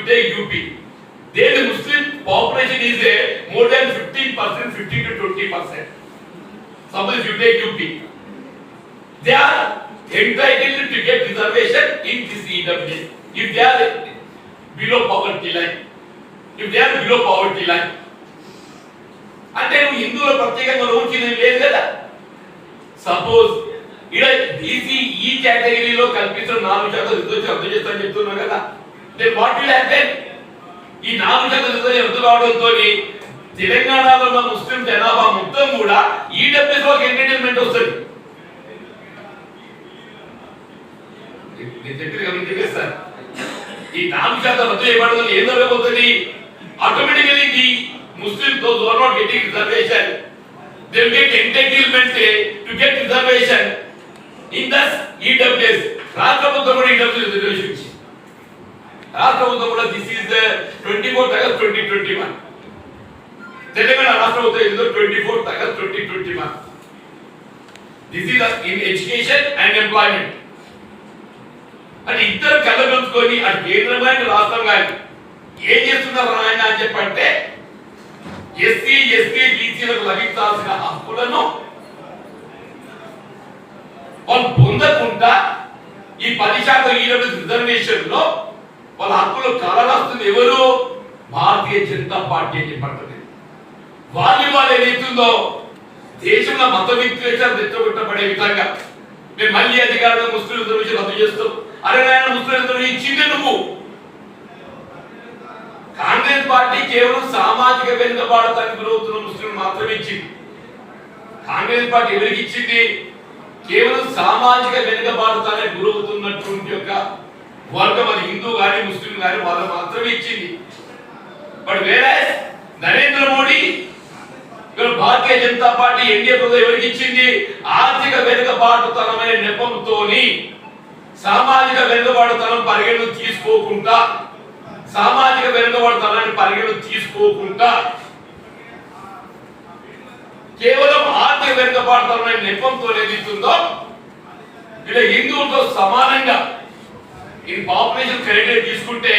take UP. There the Muslim population is more than 15%, 15 to 20%. Suppose you take UP. They are entitled to get reservation in this EWS. If they are below poverty line. If they are below poverty line. అంటే నువ్వు హిందువుల ప్రత్యేకంగా రోజుకి లేదు కదా. Suppose ఇలా BC ఈ కేటగిరీలో కల్పించిన 4% రిజర్వేషన్ రద్దు చేస్తానని చెప్తున్నావు కదా. Then what will happen? ఈ 4% రిజర్వేషన్ రద్దు కావడంతో తెలంగాణలో ఉన్న ముస్లిం జనాభా మొత్తం కూడా ఈడబ్ల్యూఎస్ లో ఎంటర్టైన్మెంట్ వస్తుంది. నేను చెప్పి గమనించండి సార్, ఈ 4% రద్దు చేయబడడం ఏం జరగబోతుంది? Automatically the Muslims those who are not getting reservation, they will get entitlement to get reservation in the EWS. Rashtra ప్రభుత్వం కూడా EWS రిజర్వేషన్ ఇచ్చింది. రాష్ట్ర ప్రభుత్వం కూడా this is 24th August 2021. Telangana రాష్ట్ర ప్రభుత్వం is 24th August 2021. This is in education and employment. అంటే ఇద్దరు కలగలుసుకొని అటు కేంద్రమైన రాష్ట్రం కానీ ఏం చేస్తున్నారు ఆయన అని చెప్పంటే ఎస్సీ ఎస్టీ బీసీలకు లభించాల్సిన హక్కులను వాళ్ళు పొందకుండా ఈ 10% ఈడబ్ల్యూఎస్ రిజర్వేషన్ లో వాళ్ళ హక్కులు కలరాస్తుంది ఎవరు? భారతీయ జనతా పార్టీ అని చెప్పండి. వాళ్ళు ఏదైతుందో దేశంలో మత విద్వేషాలు రెచ్చగొట్టబడే విధంగా మేము మళ్ళీ అధికారంలో ముస్లిం రిజర్వేషన్ రద్దు చేస్తాం. అరే నాయన ముస్లిం రిజర్వేషన్ ఇచ్చిందే నువ్వు. కాంగ్రెస్ పార్టీ కేవలం సామాజిక వెనుకబాటుతానికి గురవుతున్న ముస్లిం మాత్రమే ఇచ్చింది. కాంగ్రెస్ పార్టీ ఎవరికి ఇచ్చింది? కేవలం సామాజిక వెనుకబాటుతానికి గురవుతున్నటువంటి యొక్క వర్గం, అది హిందూ గాని ముస్లిం గాని వాళ్ళు మాత్రమే ఇచ్చింది. బట్ వేరే నరేంద్ర మోడీ భారతీయ జనతా పార్టీ ఎన్డీఏ ప్రభుత్వం ఎవరికి ఇచ్చింది? ఆర్థిక వెనుకబాటుతనమైన నెపంతోని సామాజిక వెనుకబాటుతనం పరిగణలోకి తీసుకోకుండా సామాజిక వెనుకబాటుతనాన్ని పరిగణలోకి తీసుకోకుండా కేవలం ఆర్థిక వెనుకబాటుతనమైన నెపంతో ఏదైతుందో ఇలా హిందువులతో సమానంగా ఇన్ పాపులేషన్ క్రెడిట్ తీసుకుంటే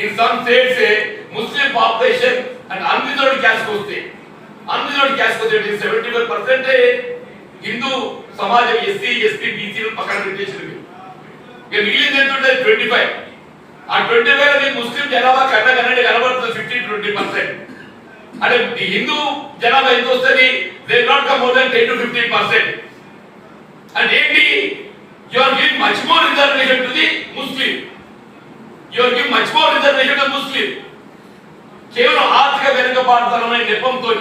in some states Muslim population and unreserved caste వస్తే 75% హిందూ సమాజం ఎస్సీ ఎస్టీ బీసీలు పక్కన పెట్టేసింది. మిగిలింది ఎంత ఉంటుంది? 25. ఆ 25 ముస్లిం జనాభా కన్నడి కనబడుతుంది 15-20%. అంటే హిందూ జనాభా ఎంత వస్తుంది? They not come more than 10 to 15%. అంటే ఏంటి? You are giving much more reservation to the Muslim. You are giving much more reservation to Muslim. కేవలం ఆర్థిక వెనుకబాటుతనమైన నెపంతో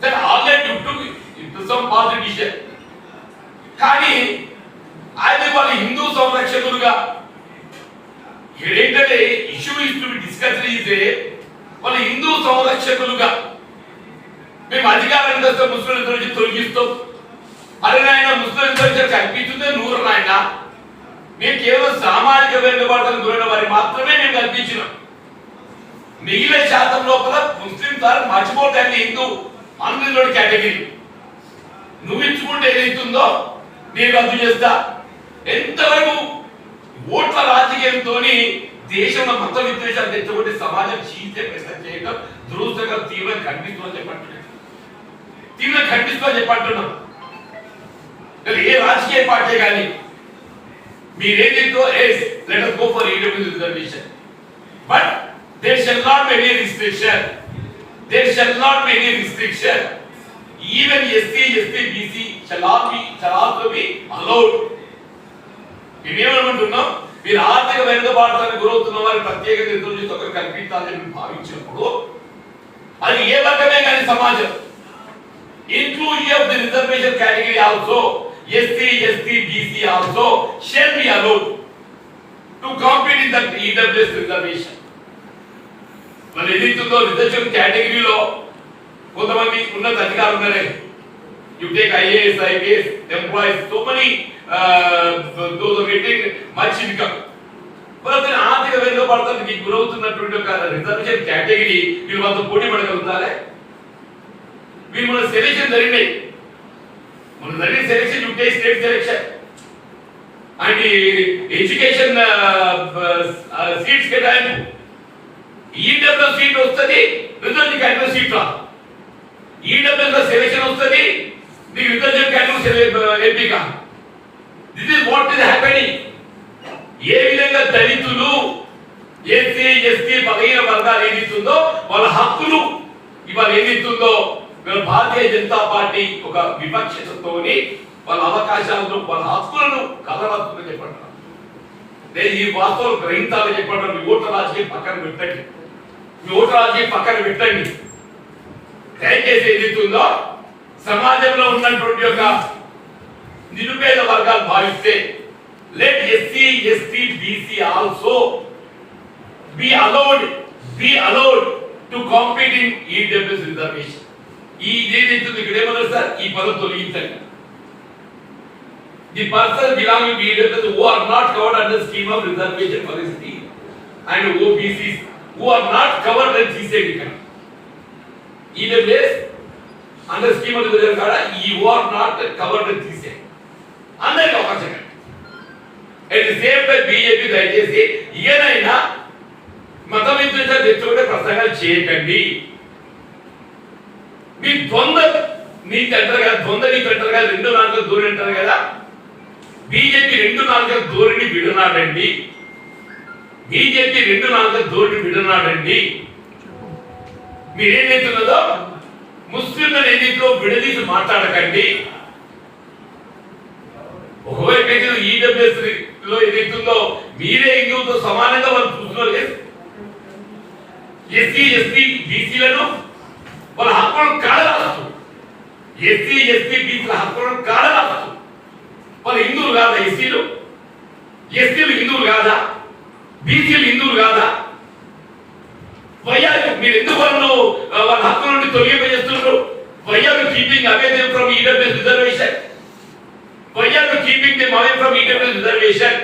that already you took into some position. కానీ ఆయన వాళ్ళ హిందూ సంరక్షకులుగా ఏంటంటే issue is to be discussed ఇదే వాళ్ళ హిందూ సంరక్షకులుగా మేము అధికారానికి వస్తే ముస్లింల నుంచి తొలగిస్తాం. అరే నాయన ముస్లిం రిజర్వేషన్ కల్పించిందే 100 నాయన. మేము కేవలం సామాజిక వెనుకబాటుతనం గురైన వారికి మాత్రమే మేము కల్పించినాం. మిగిలిన శాతం లోపల ముస్లిం సార్ మర్చిపోతాను హిందూ అన్రిజర్వ్డ్ కేటగిరీ నువ్వు ఇచ్చుకుంటే ఏదైతుందో నేను రద్దు చేస్తా. ఎంతవరకు ఓట్ల రాజకీయంతో దేశంలో మత విద్వేషాలు తెచ్చబట్టి సమాజం చీల్చే ప్రయత్నం చేయడం దురదృష్టకరం. తీవ్రంగా ఖండిస్తూ చెప్పంటున్నాం. ఏ రాజకీయ పార్టీ కానీ మీరేదైతో let us go for EWS reservation, but there shall not be any restriction. There shall not be any restriction. Even SC, ST, BC shall also be allowed. ఏమనుకుంటున్నాం? మీరు ఆర్థిక వెనుకబాటుతనానికి గురవుతున్న వారి ప్రత్యేక రిజర్వేషన్ ఒకరు కల్పించాలని భావించినప్పుడు అది ఏ వర్గమే కానీ సమాజం inclusion of the reservation category also SC, ST, BC also shall be allowed to compete in the EWS reservation. మరి ఏదైతుందో రిజర్వేషన్ కేటగిరీలో కొంతమంది ఉన్నత అధికారులు ఉన్నారే. You take IAS, IPS employees, so many those are getting much income. మరి ఆర్థిక వెనుకబాటుతనానికి గురవుతున్నటువంటి ఒక రిజర్వేషన్ కేటగిరీ వీళ్ళు వాళ్ళతో పోటీ పడగలుగుతారే? వీళ్ళు మన సెలెక్షన్ జరిగినాయి. మన జరిగిన selection you take state selection. And education seats కేటాయింపు. ఈడబ్ల్యూ సీట్ వస్తుంది, రిజర్వ్ కేటగిరీ సీట్ రాదు. ఈడబ్ల్యూ సెలెక్షన్ వస్తుంది, నీకు రిజర్వ్ కేటగిరీ ఎంపిక. This is what is happening. ఏ విధంగా దళితులు, ఎస్సీ ఎస్టీ బలహీన వర్గాలు ఏదిస్తుందో వాళ్ళ హక్కులు ఇవాళ ఏదిస్తుందో భారతీయ జనతా పార్టీ ఒక వివక్షతతోని వాళ్ళ అవకాశాలను, వాళ్ళ హక్కులను కలరాత్మక చెప్పండి. నేను ఈ వాస్తవం గ్రహించాలని చెప్పండి. మీ ఓట్ల రాజకీయం పక్కన పెట్టండి, మీ ఓట్ల రాజకీయం పక్కన పెట్టండి. దయచేసి ఏదిస్తుందో సమాజంలో ఉన్నటువంటి యొక్క నిరుపేద వర్గాలు భావిస్తే let SC, ST, BC also be allowed to compete in EWS reservation. ఈ ఏదైతుంది ఇక్కడ ఏమన్నారు సార్, ఈ పదం తొలగించండి. The person belonging to EWS who are not covered under scheme of reservation for ST and OBCs who are not covered and CCD. EWS under scheme of reservation kada you are not covered and CCD. అందరికీ అవకాశం. At the same time BJP దయచేసి ఏదైనా మత విద్వేష తెచ్చుకుంటే ప్రసంగాలు చేయకండి. మీ ద్వంద్వ నీతి అంటారు కదా, ద్వంద్వ నీతి అంటారు కదా, 2 నాలుగు ధోరణి అంటారు కదా. బీజేపీ 2 నాలుగు ధోరణి విడనాడండి. బీజేపీ 2 నాలుగు ధోరణి విడనాడండి. మీరేదైతున్నదో ముస్లింలను ఏదైతే విడదీసి మాట్లాడకండి. ఒకవైపు ఈడబ్ల్యూఎస్ లో ఏదైతుందో మీరే హిందువులతో సమానంగా వాళ్ళు చూస్తున్నారు. ఎస్సీ ఎస్టీ బీసీలను వాళ్ళ హక్కులను కాడరాస్తూ, ఎస్సీ ఎస్టీ బీసీల హక్కులను కాడరాస్తూ వాళ్ళు హిందువులు కాదా? ఎస్సీలు ఎస్టీలు హిందువులు కాదా? బీసీలు హిందువులు కాదా? మీరు ఎందుకు వాళ్ళ హక్కుల నుండి తొలగింపజేస్తున్నారు? Why are you keeping away them from EWS reservation? Why are you keeping them away from EWS reservation?